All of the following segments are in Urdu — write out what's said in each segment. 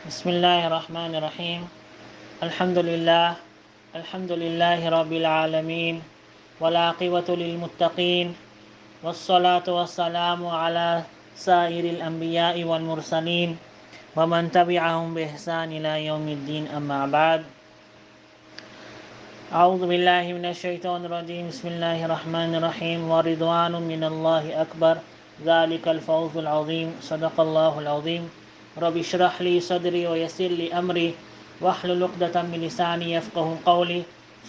بسم الله الرحمن الرحيم. الحمد لله رب العالمين، والعاقبة للمتقين، والصلاة والسلام على سائر الأنبياء والمرسلين ومن تبعهم بإحسان إلى يوم الدين، أما بعد. أعوذ بالله من الشيطان الرجيم. بسم الله الرحمن الرحيم. ورضوان من الله أكبر، ذلك الفوز العظيم. صدق الله العظيم. رب اشرح لي صدري ويسر لي أمري واحلل عقدة من لساني يفقه قولي.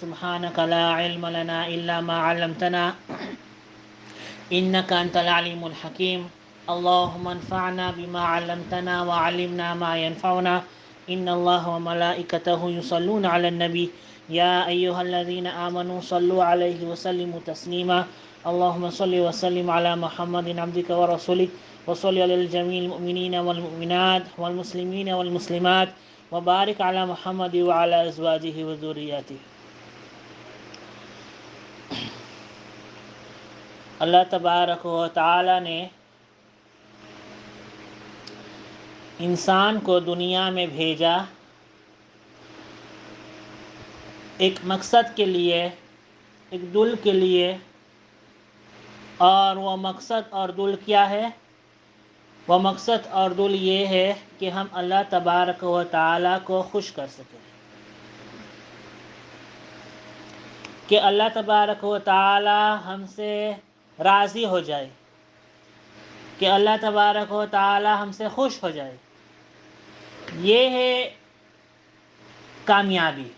سبحانك لا علم لنا إلا ما علمتنا إنك أنت العليم الحكيم. اللهم انفعنا بما علمتنا وعلمنا ما ينفعنا. إن الله وملائكته يصلون على النبي يا أيها الذين آمنوا صلوا عليه وسلموا تسليما. اللهم صل وسلم على محمد عبدك ورسولك، وصل على الجميع المؤمنين والمؤمنات والمسلمين والمسلمات، وبارك على محمد وعلى أزواجه وذرياته. اللہ تبارک و تعالی نے انسان کو دنیا میں بھیجا ایک مقصد کے لیے، ایک دل کے لیے، اور وہ مقصد اور دل کیا ہے؟ وہ مقصد اور دل یہ ہے کہ ہم اللہ تبارک و تعالی کو خوش کر سکیں، کہ اللہ تبارک و تعالی ہم سے راضی ہو جائے، کہ اللہ تبارک و تعالی ہم سے خوش ہو جائے. یہ ہے کامیابی،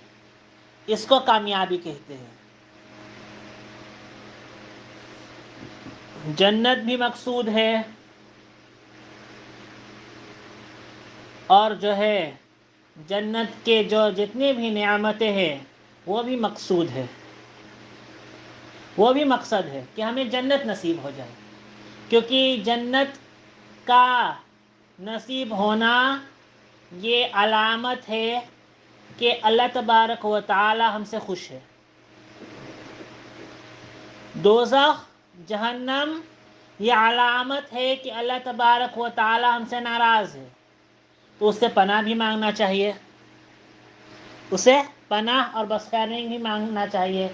اس کو کامیابی کہتے ہیں. جنت بھی مقصود ہے، اور جو ہے جنت کے جو جتنے بھی نعمتیں ہیں وہ بھی مقصود ہے، وہ بھی مقصد ہے کہ ہمیں جنت نصیب ہو جائے. کیونکہ جنت کا نصیب ہونا یہ علامت ہے کہ اللہ تبارک و تعالی ہم سے خوش ہے. دوزخ، جہنم، یہ علامت ہے کہ اللہ تبارک و تعالی ہم سے ناراض ہے. تو اس سے پناہ بھی مانگنا چاہیے، اسے پناہ اور بخشش بھی مانگنا چاہیے.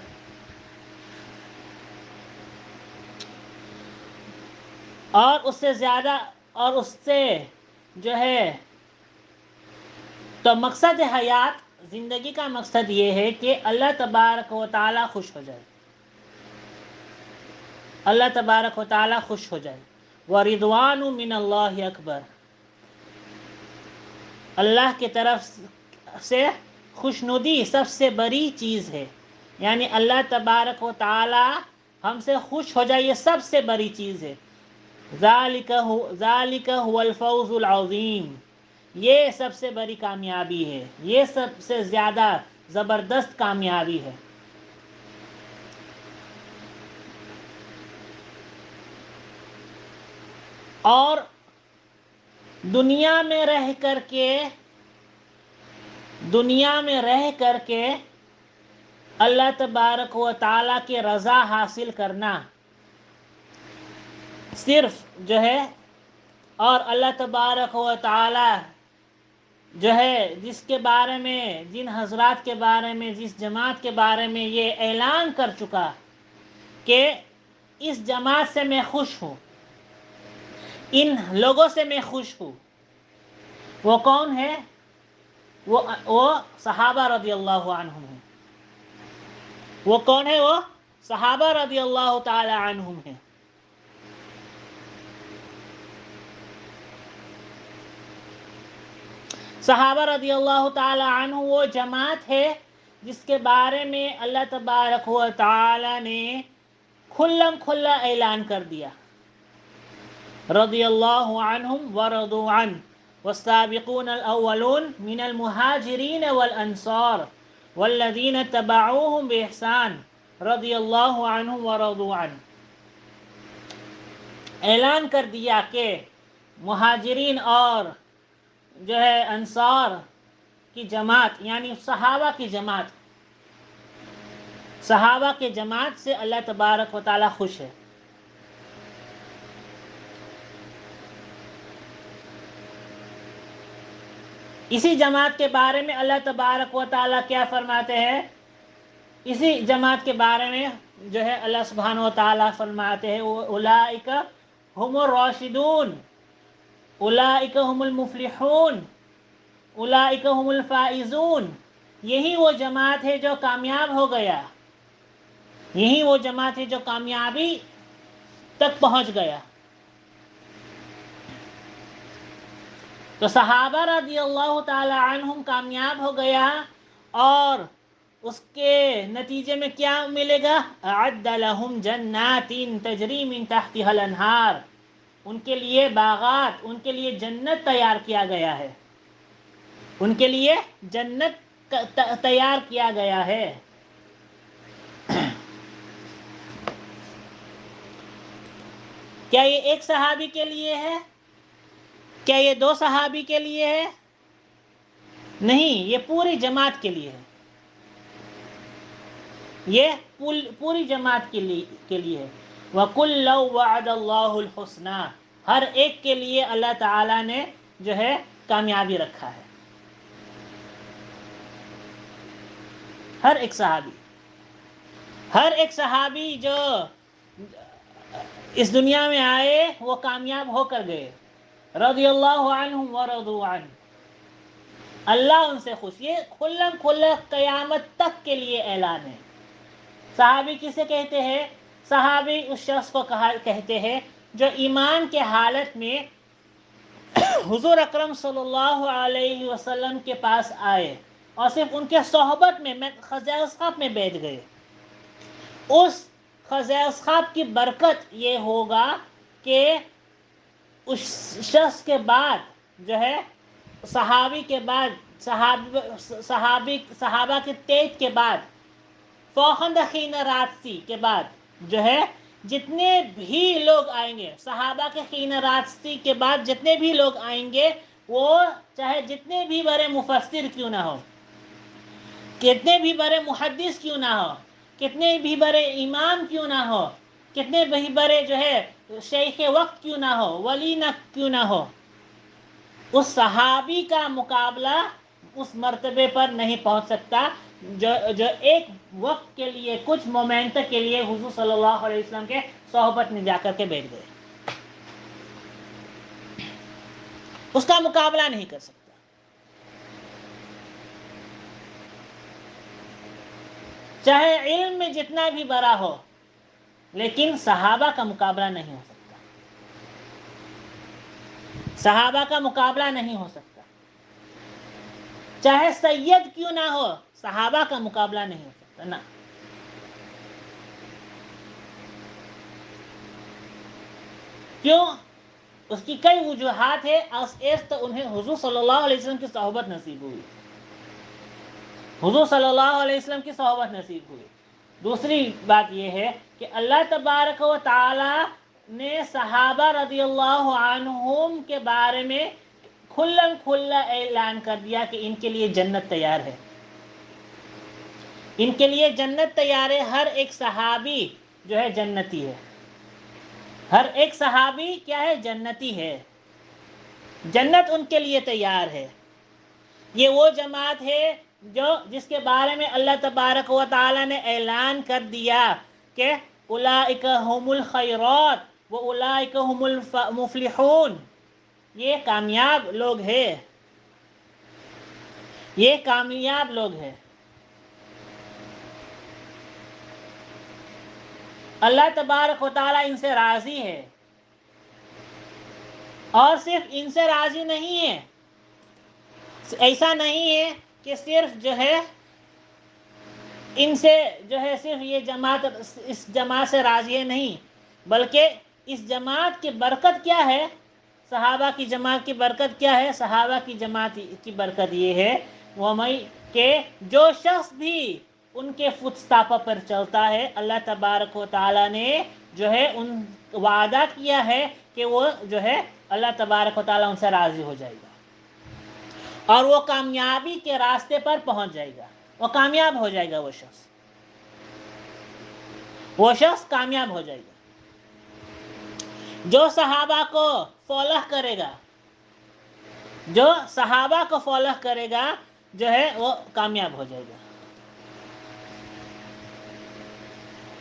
اور اس سے زیادہ، اور اس سے جو ہے تو مقصد حیات، زندگی کا مقصد یہ ہے کہ اللہ تبارک و تعالی خوش ہو جائے، اللہ تبارک و تعالی خوش ہو جائے. وَرِضْوَانٌ مِّنَ اللَّهِ اکبر، اللہ کی طرف سے خوشنودی سب سے بڑی چیز ہے. یعنی اللہ تبارک و تعالی ہم سے خوش ہو جائے، یہ سب سے بڑی چیز ہے. ذَلِكَ هُوَ الْفَوْزُ الْعَظِيمُ، یہ سب سے بڑی کامیابی ہے، یہ سب سے زیادہ زبردست کامیابی ہے. اور دنیا میں رہ کر کے اللہ تبارک و تعالی کی رضا حاصل کرنا صرف جو ہے، اور اللہ تبارک و تعالی جو ہے جس کے بارے میں، جن حضرات کے بارے میں، جس جماعت کے بارے میں یہ اعلان کر چکا کہ اس جماعت سے میں خوش ہوں، ان لوگوں سے میں خوش ہوں، وہ کون ہے؟ وہ صحابہ رضی اللہ عنہم ہیں. وہ کون ہے؟ وہ صحابہ رضی اللہ تعالی عنہم ہیں. صحابہ رضی اللہ تعالی عنہ وہ جماعت ہے جس کے بارے میں اللہ تبارک و تعالی نے کھلم کھلا اعلان کر دیا. رضی اللہ عنہم ورضوا عنہ والسابقون الاولون من المہاجرین والانصار والذین اتبعوهم بإحسان رضی اللہ عنہم ورضوا عنہ. اعلان کر دیا کہ مہاجرین اور جو ہے انصار کی جماعت، یعنی صحابہ کی جماعت سے اللہ تبارک و تعالی خوش ہے. اسی جماعت کے بارے میں اللہ تبارک و تعالیٰ کیا فرماتے ہیں؟ اسی جماعت کے بارے میں جو ہے اللہ سبحانہ و تعالیٰ فرماتے ہیں اولئک هم الراشدون، اولئک هم المفلحون، اولئک هم الفائزون۔ یہی وہ جماعت ہے جو کامیاب ہو گیا، یہی وہ جماعت ہے جو کامیابی تک پہنچ گیا۔ تو صحابہ رضی اللہ تعالی عنہم کامیاب ہو گیا، اور اس کے نتیجے میں کیا ملے گا؟ اعد لہم جنات تجری من تحتها الانہار، ان کے لیے باغات، ان کے لیے جنت تیار کیا گیا ہے، ان کے لیے جنت تیار کیا گیا ہے۔ کیا یہ ایک صحابی کے لیے ہے؟ کیا یہ دو صحابی کے لیے ہے؟ نہیں، یہ پوری جماعت کے لیے ہے، یہ پوری جماعت کے لیے ہے۔ وَكُلًّا وَعَدَ اللَّهُ الْحُسْنَى، ہر ایک کے لیے اللہ تعالیٰ نے جو ہے کامیابی رکھا ہے، ہر ایک صحابی جو اس دنیا میں آئے وہ کامیاب ہو کر گئے، رضی اللہ عنہم ورضوا عنہ، اللہ ان سے خوش۔ یہ کھلم کھلا قیامت تک کے لیے اعلان ہے۔ صحابی کسے کہتے ہیں؟ صحابی اس شخص کو کہتے ہیں جو ایمان کے حالت میں حضور اکرم صلی اللہ علیہ وسلم کے پاس آئے اور صرف ان کے صحبت میں خزۂ اصحاب میں بیٹھ گئے۔ اس خزۂ اصحاب کی برکت یہ ہوگا کہ اس شخص کے بعد جو ہے صحابی کے بعد صحابہ کے تیج کے بعد فوقند خین راتسی کے بعد جو ہے جتنے بھی لوگ آئیں گے، صحابہ کے خین راتسی کے بعد جتنے بھی لوگ آئیں گے، وہ چاہے جتنے بھی بڑے مفسر کیوں نہ ہو، کتنے بھی بڑے محدث کیوں نہ ہو، کتنے بھی بڑے امام کیوں نہ ہو، کتنے بھی بڑے جو ہے شیخ وقت کیوں نہ ہو، ولی نہ کیوں نہ ہو، اس صحابی کا مقابلہ اس مرتبے پر نہیں پہنچ سکتا جو ایک وقت کے لیے، کچھ مومنٹ کے لیے حضور صلی اللہ علیہ وسلم کے صحبت میں جا کر کے بیٹھ گئے، اس کا مقابلہ نہیں کر سکتا۔ چاہے علم میں جتنا بھی بڑا ہو، لیکن صحابہ کا مقابلہ نہیں ہو سکتا، صحابہ کا مقابلہ نہیں ہو سکتا۔ چاہے سید کیوں نہ ہو، صحابہ کا مقابلہ نہیں ہو سکتا نا۔ کیوں؟ اس کی کئی وجوہات ہے۔ ایک تو انہیں حضور صلی اللہ علیہ وسلم کی صحبت نصیب ہوئی، حضور صلی اللہ علیہ وسلم کی صحبت نصیب ہوئی۔ دوسری بات یہ ہے کہ اللہ تبارک و تعالی نے صحابہ رضی اللہ عنہم کے بارے میں کھلم کھلا اعلان کر دیا کہ ان کے لیے جنت تیار ہے، ان کے لیے جنت تیار ہے۔ ہر ایک صحابی جو ہے جنتی ہے، ہر ایک صحابی کیا ہے؟ جنتی ہے، جنت ان کے لیے تیار ہے۔ یہ وہ جماعت ہے جس کے بارے میں اللہ تبارک و تعالی نے اعلان کر دیا کہ اولئک هم الخیرات و اولئک هم المفلحون، یہ کامیاب لوگ ہیں، یہ کامیاب لوگ ہیں۔ اللہ تبارک و تعالی ان سے راضی ہے، اور صرف ان سے راضی نہیں ہے، ایسا نہیں ہے کہ صرف جو ہے ان سے جو ہے صرف یہ جماعت اس جماعت سے راضی ہے، نہیں، بلکہ اس جماعت کی برکت کیا ہے؟ صحابہ کی جماعت کی برکت کیا ہے؟ صحابہ کی جماعت کی برکت یہ ہے کہ جو شخص بھی ان کے فٹسٹیپ پر چلتا ہے، اللہ تبارک و تعالی نے جو ہے ان وعدہ کیا ہے کہ وہ جو ہے اللہ تبارک و تعالی ان سے راضی ہو جائے گا، اور وہ کامیابی کے راستے پر پہنچ جائے گا، وہ کامیاب ہو جائے گا، وہ شخص کامیاب ہو جائے گا۔ جو صحابہ کو فالو کرے گا، جو صحابہ کو فالو کرے گا جو ہے وہ کامیاب ہو جائے گا،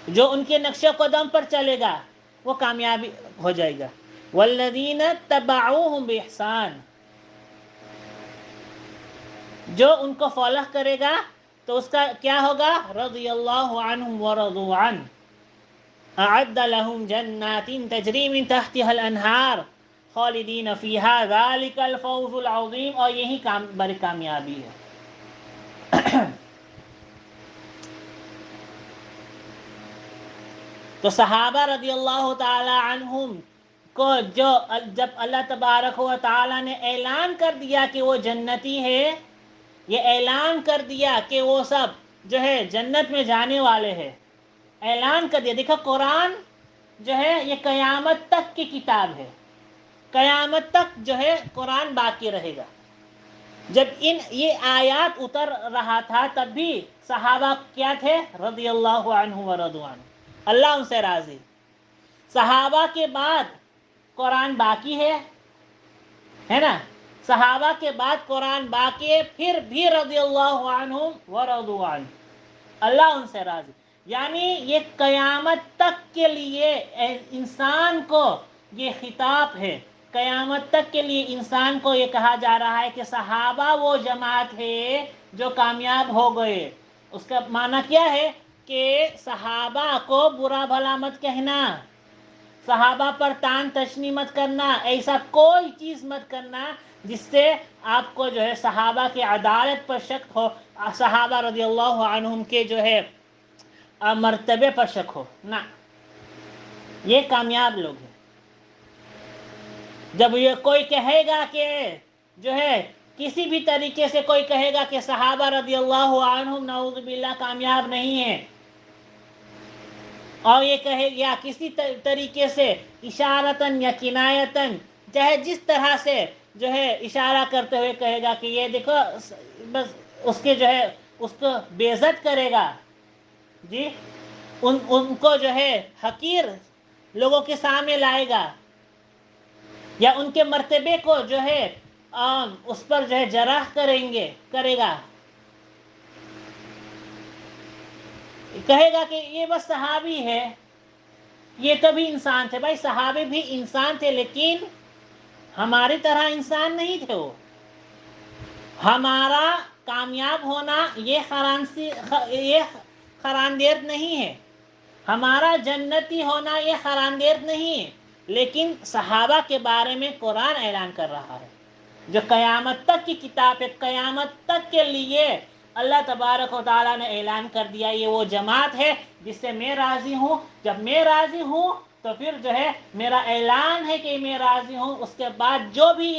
جو ان کے نقش قدم پر چلے گا وہ کامیابی ہو جائے گا۔ والذین تبعوہم بإحسان، جو ان کو فالو کرے گا تو اس کا کیا ہوگا؟ رضی اللہ عنہم ورضوا عنہ، اعد لهم جنات تجری من تحتها الانہار خالدین فیہا ذلک الفوز العظیم، اور یہی بڑی کامیابی ہے۔ تو صحابہ رضی اللہ تعالی عنہم کو جب اللہ تبارک و تعالی نے اعلان کر دیا کہ وہ جنتی ہے، یہ اعلان کر دیا کہ وہ سب جو ہے جنت میں جانے والے ہیں، اعلان کر دیا۔ دیکھو قرآن جو ہے یہ قیامت تک کی کتاب ہے، قیامت تک جو ہے قرآن باقی رہے گا۔ جب یہ آیات اتر رہا تھا تب بھی صحابہ کیا تھے؟ رضی اللہ عنہ ورضوا عنہ، اللہ ان سے راضی۔ صحابہ کے بعد قرآن باقی ہے نا، صحابہ کے بعد قرآن باقی ہے، پھر بھی رضی اللہ عنہم ورضوا عنہ، اللہ ان سے راضی۔ یعنی یہ قیامت تک کے لیے انسان کو یہ خطاب ہے، قیامت تک کے لیے انسان کو یہ کہا جا رہا ہے کہ صحابہ وہ جماعت ہے جو کامیاب ہو گئے۔ اس کا معنی کیا ہے کہ صحابہ کو برا بھلا مت کہنا، صحابہ پر تان تشنی مت کرنا، ایسا کوئی چیز مت کرنا جس سے آپ کو جو ہے صحابہ کی عدالت پر شک ہو، صحابہ رضی اللہ عنہم کے جو ہے مرتبے پر شک ہو، نہ، یہ کامیاب لوگ ہیں۔ جب یہ کوئی کہے گا کہ جو ہے کسی بھی طریقے سے کوئی کہے گا کہ صحابہ رضی اللہ عنہم نعوذ باللہ کامیاب نہیں ہیں، اور یہ کہے یا کسی طریقے سے اشارتاً یا کنایتاً، چاہے جس طرح سے جو ہے اشارہ کرتے ہوئے کہے گا کہ یہ دیکھو، بس اس کے جو ہے اس کو بے عزت کرے گا، جی ان کو جو ہے حقیر لوگوں کے سامنے لائے گا، یا ان کے مرتبے کو جو ہے اس پر جو ہے جرح کرے گا، کہے گا کہ یہ بس صحابی ہے، یہ تو بھی انسان تھے۔ بھائی صحابی بھی انسان تھے لیکن ہماری طرح انسان نہیں تھے وہ۔ ہمارا کامیاب ہونا یہ خراندیر نہیں ہے، ہمارا جنتی ہونا یہ خراندیر نہیں ہے، لیکن صحابہ کے بارے میں قرآن اعلان کر رہا ہے جو قیامت تک کی کتاب ہے، قیامت تک کے لیے اللہ تبارک و تعالیٰ نے اعلان کر دیا یہ وہ جماعت ہے جس سے میں راضی ہوں۔ جب میں راضی ہوں تو پھر جو ہے میرا اعلان ہے کہ میں راضی ہوں، اس کے بعد جو بھی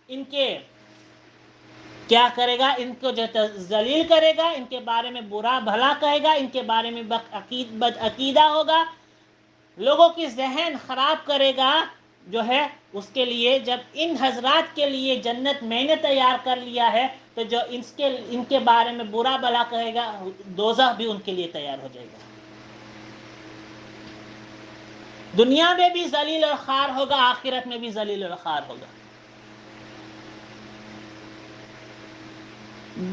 ان کے کیا کرے گا، ان کو جو ذلیل کرے گا، ان کے بارے میں برا بھلا کہے گا، ان کے بارے میں بد عقیدہ ہوگا، لوگوں کی ذہن خراب کرے گا، جو ہے اس کے لیے جب ان حضرات کے لیے جنت میں نے تیار کر لیا ہے تو جو ان کے بارے میں برا بھلا کہے گا دوزخ بھی ان کے لیے تیار ہو جائے گا، دنیا میں بھی ذلیل اور خوار ہوگا، آخرت میں بھی ذلیل اور خوار ہوگا۔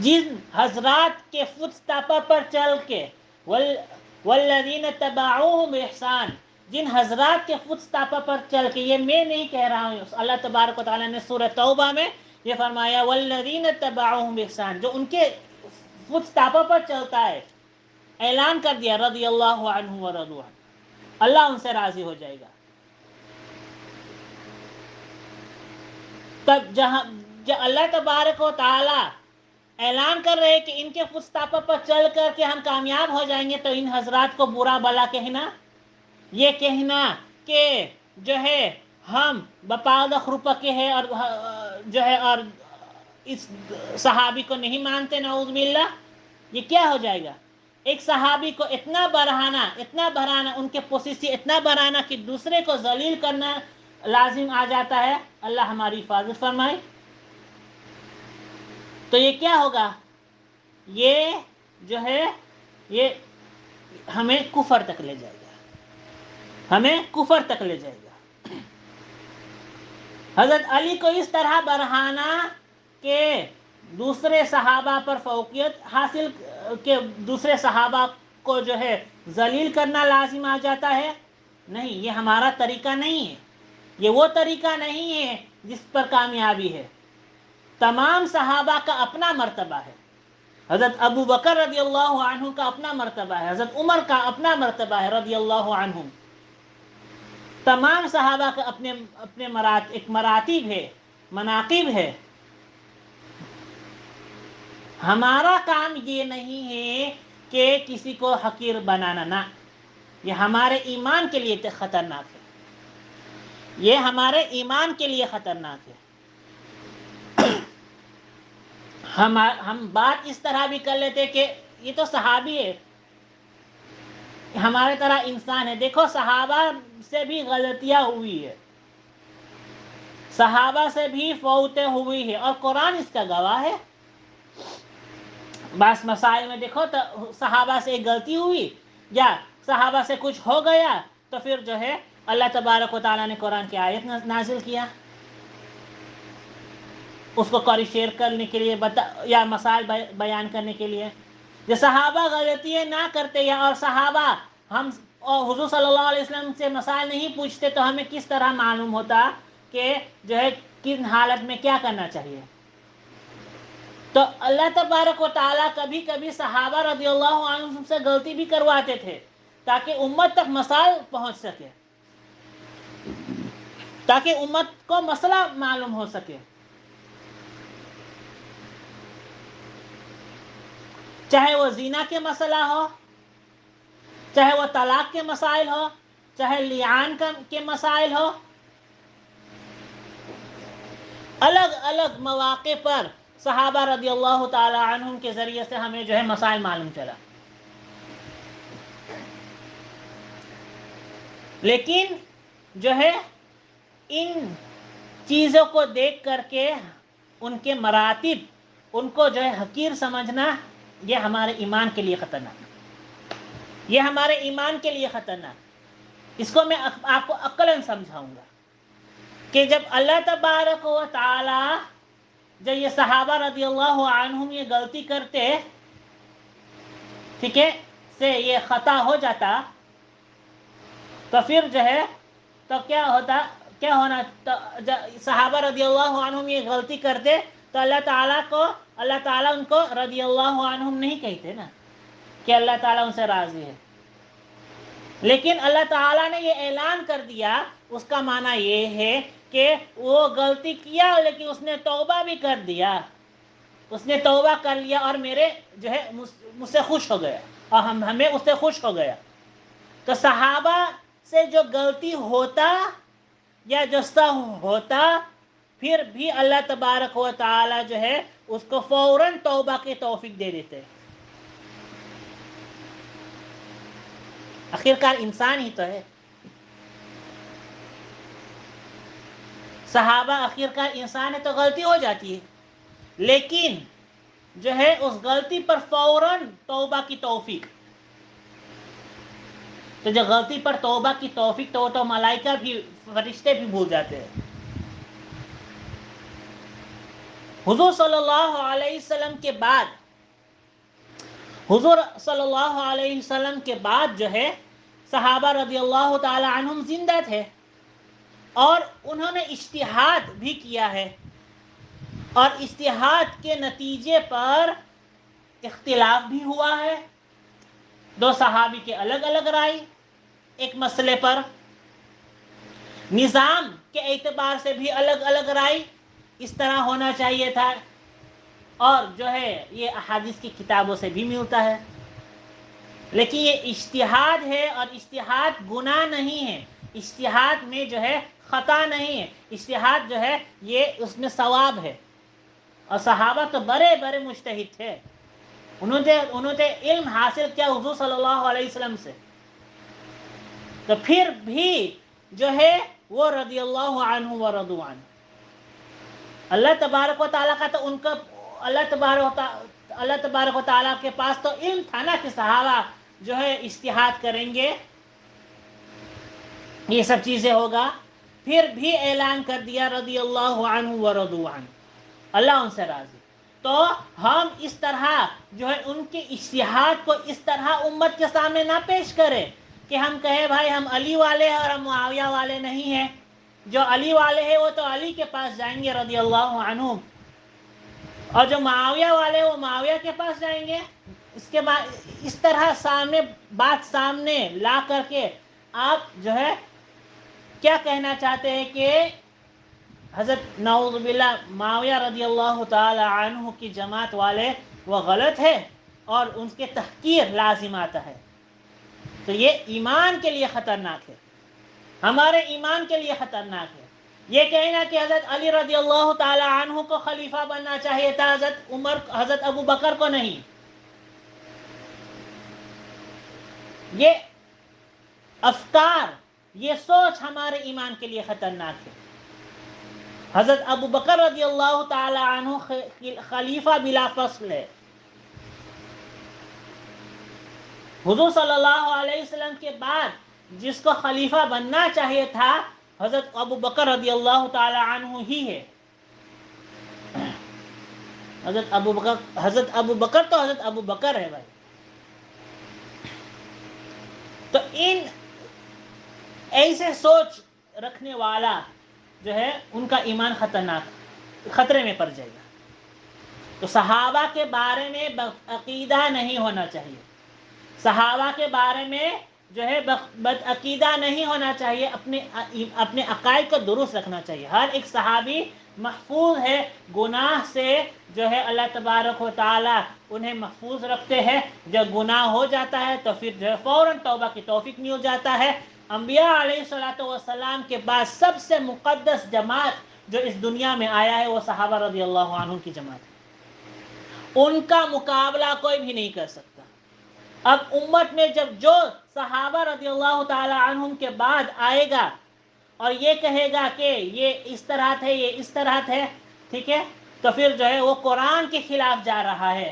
جن حضرات کے فوٹسٹیپوں پر چل کے والذین تبعوہم بإحسان، جن حضرات کے فوٹسٹیپوں پر چل کے، یہ میں نہیں کہہ رہا ہوں، اللہ تبارک و تعالیٰ نے سورہ توبہ میں یہ فرمایا والذین تبعوہم بإحسان، جو ان کے فوٹسٹیپوں پر چلتا ہے، اعلان کر دیا رضی اللہ عنہ ورضوا عنہ، اللہ ان سے راضی ہو جائے گا۔ تب جہاں اللہ تبارک و تعالی اعلان کر رہے کہ ان کے فوٹسٹیپوں پر چل کر کے ہم کامیاب ہو جائیں گے، تو ان حضرات کو برا بھلا کہنا، یہ کہنا کہ جو ہے ہم بپادخ روپے کے ہیں اور جو ہے اور اس صحابی کو نہیں مانتے، نعوذ باللہ، یہ کیا ہو جائے گا؟ ایک صحابی کو اتنا بڑھانا ان کے پوزیشن اتنا بڑھانا کہ دوسرے کو ذلیل کرنا لازم آ جاتا ہے، اللہ ہماری حفاظت فرمائے۔ تو یہ کیا ہوگا؟ یہ جو ہے یہ ہمیں کفر تک لے جائے گا، ہمیں کفر تک لے جائے گا۔ حضرت علی کو اس طرح برہانا کہ دوسرے صحابہ پر فوقیت حاصل، کہ دوسرے صحابہ کو جو ہے ذلیل کرنا لازم آ جاتا ہے. نہیں، یہ ہمارا طریقہ نہیں ہے، یہ وہ طریقہ نہیں ہے جس پر کامیابی ہے. تمام صحابہ کا اپنا مرتبہ ہے. حضرت ابو بکر رضی اللہ عنہ کا اپنا مرتبہ ہے، حضرت عمر کا اپنا مرتبہ ہے رضی اللہ عنہ. تمام صحابہ کا اپنے اپنے ایک مراتب ہے، مناقب ہے. ہمارا کام یہ نہیں ہے کہ کسی کو حقیر بنانا، نہ، یہ ہمارے ایمان کے لیے خطرناک ہے، یہ ہمارے ایمان کے لیے خطرناک ہے. ہم بات اس طرح بھی کر لیتے کہ یہ تو صحابی ہے، ہمارے طرح انسان ہے. دیکھو صحابہ سے بھی غلطیاں ہوئی ہے، صحابہ سے بھی فوتیں ہوئی ہے، اور قرآن اس کا گواہ ہے. بعض مسائل میں دیکھو تو صحابہ سے ایک غلطی ہوئی یا صحابہ سے کچھ ہو گیا تو پھر جو ہے اللہ تبارک و تعالیٰ نے قرآن کی آیت نازل کیا اس کو کریکشن کرنے کے لیے، یا مسائل بیان کرنے کے لیے. جو صحابہ غلطیاں نہ کرتے یا اور صحابہ ہم اور حضور صلی اللہ علیہ وسلم سے مسائل نہیں پوچھتے تو ہمیں کس طرح معلوم ہوتا کہ جو ہے کن حالت میں کیا کرنا چاہیے. تو اللہ تبارک و تعالیٰ کبھی کبھی صحابہ رضی اللہ عنہ سے غلطی بھی کرواتے تھے تاکہ امت تک مسائل پہنچ سکے، تاکہ امت کو مسئلہ معلوم ہو سکے. چاہے وہ زنا کے مسئلہ ہو، چاہے وہ طلاق کے مسائل ہو، چاہے لعان کے مسائل ہو، الگ الگ مواقع پر صحابہ رضی اللہ تعالی عنہم کے ذریعے سے ہمیں جو ہے مسائل معلوم چلا. لیکن جو ہے ان چیزوں کو دیکھ کر کے ان کے مراتب، ان کو جو ہے حقیر سمجھنا، یہ ہمارے ایمان کے لیے خطرناک ہے، یہ ہمارے ایمان کے لیے خطرناک. اس کو میں آپ کو عقلاً سمجھاؤں گا کہ جب اللہ تبارک و تعالی، جب یہ صحابہ رضی اللہ عنہم یہ غلطی کرتے، ٹھیک ہے، سے یہ خطا ہو جاتا تو پھر جو ہے تو کیا ہوتا، کیا ہونا، صحابہ رضی اللہ عنہم یہ غلطی کرتے تو اللہ تعالیٰ ان کو رضی اللہ عنہم نہیں کہتے نا کہ اللہ تعالیٰ ان سے راضی ہے. لیکن اللہ تعالیٰ نے یہ اعلان کر دیا، اس کا معنی یہ ہے کہ وہ غلطی کیا لیکن اس نے توبہ بھی کر دیا، اس نے توبہ کر لیا اور میرے جو ہے مجھ سے خوش ہو گیا اور ہمیں اس سے خوش ہو گیا. تو صحابہ سے جو غلطی ہوتا یا جو سہو ہوتا، پھر بھی اللہ تبارک و تعالی جو ہے اس کو فوراً توبہ کی توفیق دے دیتے. آخرکار انسان ہی تو ہے، صحابہ آخرکار انسان ہے تو غلطی ہو جاتی ہے، لیکن جو ہے اس غلطی پر فوراً توبہ کی توفیق. تو جب غلطی پر توبہ کی توفیق تو ملائکہ بھی، فرشتے بھی بھول جاتے ہیں. حضور صلی اللہ علیہ وسلم کے بعد، حضور صلی اللہ علیہ وسلم کے بعد جو ہے صحابہ رضی اللہ تعالی عنہم زندہ تھے اور انہوں نے اجتہاد بھی کیا ہے، اور اجتہاد کے نتیجے پر اختلاف بھی ہوا ہے. دو صحابی کے الگ الگ رائے ایک مسئلے پر، نظام کے اعتبار سے بھی الگ الگ رائے، اس طرح ہونا چاہیے تھا، اور جو ہے یہ احادیث کی کتابوں سے بھی ملتا ہے. لیکن یہ اجتہاد ہے اور اجتہاد گناہ نہیں ہے، اجتہاد میں جو ہے خطا نہیں ہے، اجتہاد جو ہے یہ اس میں ثواب ہے. اور صحابہ تو بڑے بڑے مجتہد تھے، انہوں نے علم حاصل کیا حضور صلی اللہ علیہ وسلم سے، تو پھر بھی جو ہے وہ رضی اللہ عنہ و رضوا عنہ. اللہ تبارک و تعالیٰ کا تو ان کا اللہ تبارک و تعالیٰ کے پاس تو علم تھا نا کہ صحابہ جو ہے اجتہاد کریں گے، یہ سب چیزیں ہوگا. پھر بھی اعلان کر دیا رضی اللہ عنہ ورضوا عنہ، اللہ ان سے راضی۔ تو ہم اس طرح جو ہے ان کے اجتہاد کو اس طرح امت کے سامنے نہ پیش کریں کہ ہم کہیں بھائی ہم علی والے ہیں اور ہم معاویہ والے نہیں ہیں، جو علی والے ہیں وہ تو علی کے پاس جائیں گے رضی اللہ عنہ، اور جو معاویہ والے ہیں وہ معاویہ کے پاس جائیں گے۔ اس کے بعد اس طرح بات سامنے لا کر کے آپ جو ہے کیا کہنا چاہتے ہیں کہ حضرت نعوذ باللہ معاویہ رضی اللہ تعالی عنہ کی جماعت والے وہ غلط ہے اور ان کے تحقیر لازم آتا ہے، تو یہ ایمان کے لیے خطرناک ہے، ہمارے ایمان کے لیے خطرناک ہے۔ یہ کہنا کہ حضرت علی رضی اللہ تعالی عنہ کو خلیفہ بننا چاہیے تھا، حضرت ابو بکر کو نہیں، یہ افکار، یہ سوچ ہمارے ایمان کے لیے خطرناک ہے۔ حضرت ابو بکر رضی اللہ تعالی عنہ خلیفہ بلا فصل ہے، حضور صلی اللہ علیہ وسلم کے بعد جس کو خلیفہ بننا چاہیے تھا حضرت ابو بکر رضی اللہ تعالی عنہ ہی ہے۔ حضرت ابو بکر تو حضرت ابو بکر ہے بھائی۔ تو ان ایسے سوچ رکھنے والا جو ہے ان کا ایمان خطرے میں پڑ جائے گا۔ تو صحابہ کے بارے میں عقیدہ نہیں ہونا چاہیے، صحابہ کے بارے میں جو ہے بد عقیدہ نہیں ہونا چاہیے، اپنے عقائد کو درست رکھنا چاہیے۔ ہر ایک صحابی محفوظ ہے گناہ سے، جو ہے اللہ تبارک و تعالی انہیں محفوظ رکھتے ہیں۔ جب گناہ ہو جاتا ہے تو پھر جو ہے فوراً توبہ کی توفیق مل جاتا ہے۔ انبیاء علیہ السلام کے بعد سب سے مقدس جماعت جو اس دنیا میں آیا ہے وہ صحابہ رضی اللہ عنہ کی جماعت ہے، ان کا مقابلہ کوئی بھی نہیں کر سکتا۔ اب امت میں جب جو صحابہ رضی اللہ تعالی عنہم کے بعد آئے گا اور یہ کہے گا کہ یہ اس طرح تھے، یہ اس طرح تھے، ٹھیک ہے، تو پھر جو ہے وہ قرآن کے خلاف جا رہا ہے،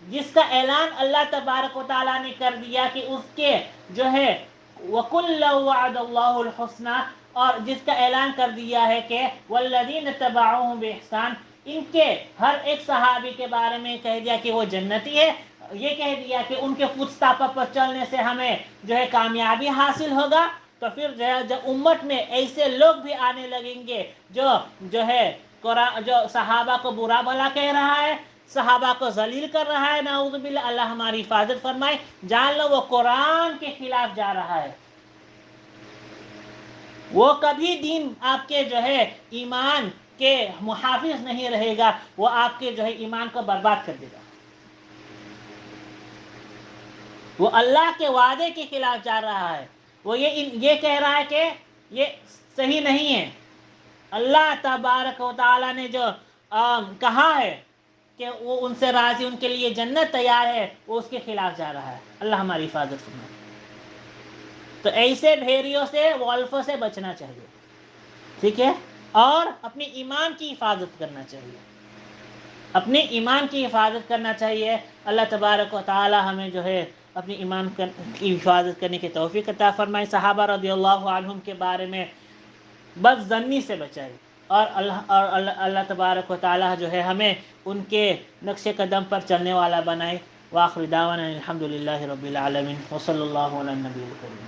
جس کا اعلان اللہ تبارک و تعالیٰ نے کر دیا کہ اس کے جو ہے وَكُلًّا وَعَدَ اللَّهُ الْحُسْنَى، اور جس کا اعلان کر دیا ہے کہ وَالَّذِينَ تَبَعُوهُمْ بِإِحْسَانٍ، ان کے ہر ایک صحابی کے بارے میں کہہ دیا کہ وہ جنتی ہے، یہ کہہ دیا کہ ان کے فوٹسٹیپس پر چلنے سے ہمیں جو ہے کامیابی حاصل ہوگا۔ تو پھر جو ہے جب امت میں ایسے لوگ بھی آنے لگیں گے جو ہے جو صحابہ کو برا بھلا کہہ رہا ہے، صحابہ کو ذلیل کر رہا ہے، نعوذ باللہ، اللہ ہماری حفاظت فرمائے، جان لو وہ قرآن کے خلاف جا رہا ہے، وہ کبھی دین آپ کے جو ہے ایمان کے محافظ نہیں رہے گا، وہ آپ کے جو ہے ایمان کو برباد کر دے گا، وہ اللہ کے وعدے کے خلاف جا رہا ہے، وہ یہ کہہ رہا ہے کہ یہ صحیح نہیں ہے۔ اللہ تبارک و تعالیٰ نے جو کہا ہے کہ وہ ان سے راضی، ان کے لیے جنت تیار ہے، وہ اس کے خلاف جا رہا ہے، اللہ ہماری حفاظت فرمائے۔ تو ایسے بھیڑیوں سے، والفوں سے بچنا چاہیے، ٹھیک ہے، اور اپنے ایمان کی حفاظت کرنا چاہیے، اپنے ایمان کی حفاظت کرنا چاہیے۔ اللہ تبارک و تعالی ہمیں جو ہے اپنی ایمان کی حفاظت کرنے کی توفیق عطا فرمائے، صحابہ رضی اللہ عنہم کے بارے میں بد ظنی سے بچائے، اور اللہ تبارک و تعالی جو ہے ہمیں ان کے نقش قدم پر چلنے والا بنائے۔ وآخر دعوانا الحمد للہ رب العالمین، وصلی اللہ علی النبی الکریم۔